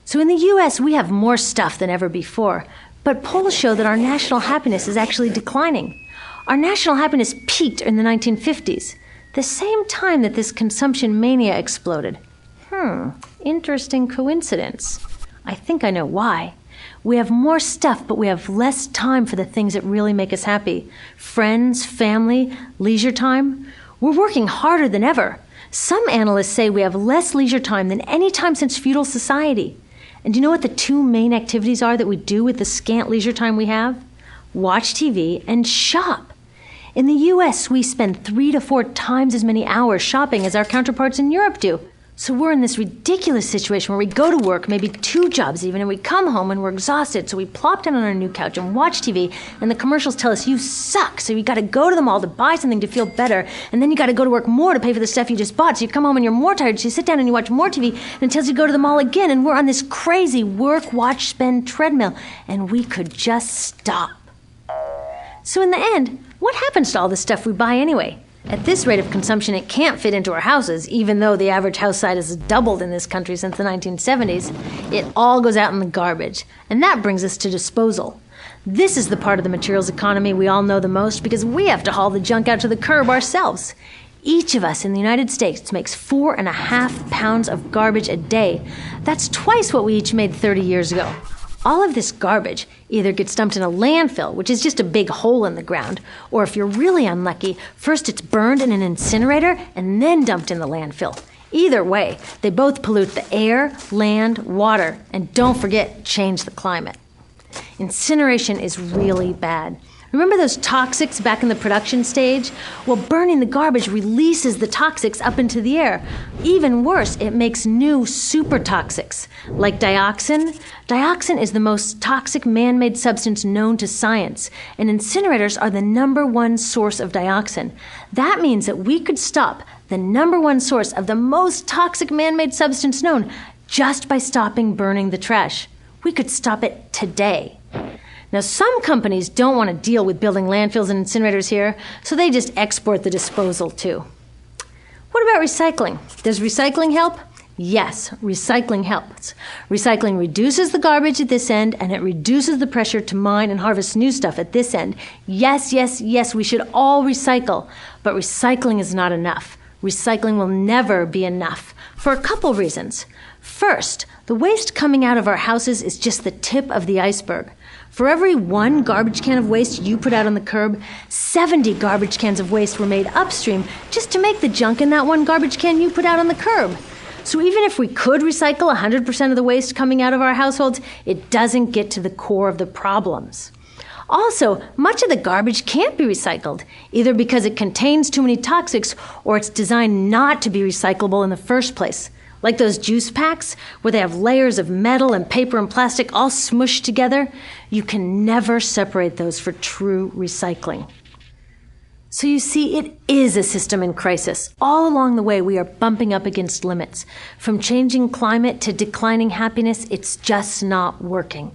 So in the US, we have more stuff than ever before, but polls show that our national happiness is actually declining. Our national happiness peaked in the 1950s, the same time that this consumption mania exploded. Interesting coincidence. I think I know why. We have more stuff, but we have less time for the things that really make us happy. Friends, family, leisure time. We're working harder than ever. Some analysts say we have less leisure time than any time since feudal society. And do you know what the two main activities are that we do with the scant leisure time we have? Watch TV and shop. In the US, we spend 3 to 4 times as many hours shopping as our counterparts in Europe do. So we're in this ridiculous situation where we go to work, maybe 2 jobs even, and we come home and we're exhausted. So we plop down on our new couch and watch TV, and the commercials tell us you suck. So you got to go to the mall to buy something to feel better, and then you got to go to work more to pay for the stuff you just bought. So you come home and you're more tired, so you sit down and you watch more TV, and it tells you to go to the mall again. And we're on this crazy work, watch, spend treadmill, and we could just stop. So in the end, what happens to all the stuff we buy anyway? At this rate of consumption, it can't fit into our houses, even though the average house size has doubled in this country since the 1970s. It all goes out in the garbage. And that brings us to disposal. This is the part of the materials economy we all know the most because we have to haul the junk out to the curb ourselves. Each of us in the United States makes 4.5 pounds of garbage a day. That's twice what we each made 30 years ago. All of this garbage either gets dumped in a landfill, which is just a big hole in the ground, or if you're really unlucky, first it's burned in an incinerator and then dumped in the landfill. Either way, they both pollute the air, land, water, and don't forget, change the climate. Incineration is really bad. Remember those toxics back in the production stage? Well, burning the garbage releases the toxics up into the air. Even worse, it makes new super toxics, like dioxin. Dioxin is the most toxic man-made substance known to science, and incinerators are the #1 source of dioxin. That means that we could stop the #1 source of the most toxic man-made substance known just by stopping burning the trash. We could stop it today. Now, some companies don't want to deal with building landfills and incinerators here, so they just export the disposal too. What about recycling? Does recycling help? Yes, recycling helps. Recycling reduces the garbage at this end, and it reduces the pressure to mine and harvest new stuff at this end. Yes, yes, yes, we should all recycle, but recycling is not enough. Recycling will never be enough for a couple reasons. First, the waste coming out of our houses is just the tip of the iceberg. For every 1 garbage can of waste you put out on the curb, 70 garbage cans of waste were made upstream just to make the junk in that 1 garbage can you put out on the curb. So even if we could recycle 100% of the waste coming out of our households, it doesn't get to the core of the problems. Also, much of the garbage can't be recycled, either because it contains too many toxics or it's designed not to be recyclable in the first place. Like those juice packs, where they have layers of metal and paper and plastic all smushed together, you can never separate those for true recycling. So you see, it is a system in crisis. All along the way, we are bumping up against limits. From changing climate to declining happiness, it's just not working.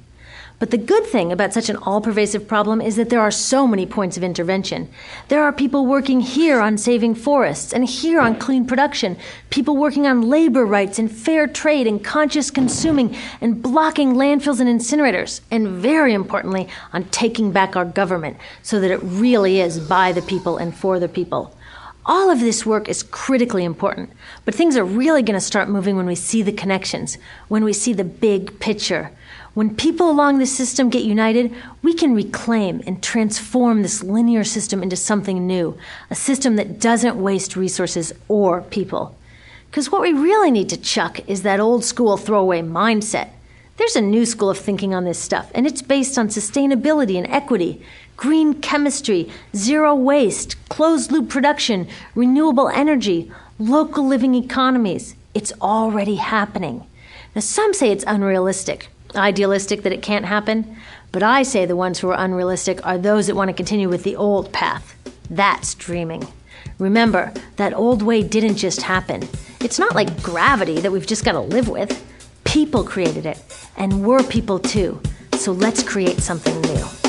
But the good thing about such an all-pervasive problem is that there are so many points of intervention. There are people working here on saving forests and here on clean production, people working on labor rights and fair trade and conscious consuming and blocking landfills and incinerators, and very importantly, on taking back our government so that it really is by the people and for the people. All of this work is critically important, but things are really going to start moving when we see the connections, when we see the big picture. When people along the system get united, we can reclaim and transform this linear system into something new, a system that doesn't waste resources or people. Because what we really need to chuck is that old school throwaway mindset. There's a new school of thinking on this stuff, and it's based on sustainability and equity, green chemistry, zero waste, closed-loop production, renewable energy, local living economies. It's already happening. Now, some say it's unrealistic, idealistic that it can't happen, but I say the ones who are unrealistic are those that want to continue with the old path. That's dreaming. Remember, that old way didn't just happen. It's not like gravity that we've just got to live with. People created it, and we're people too. So let's create something new.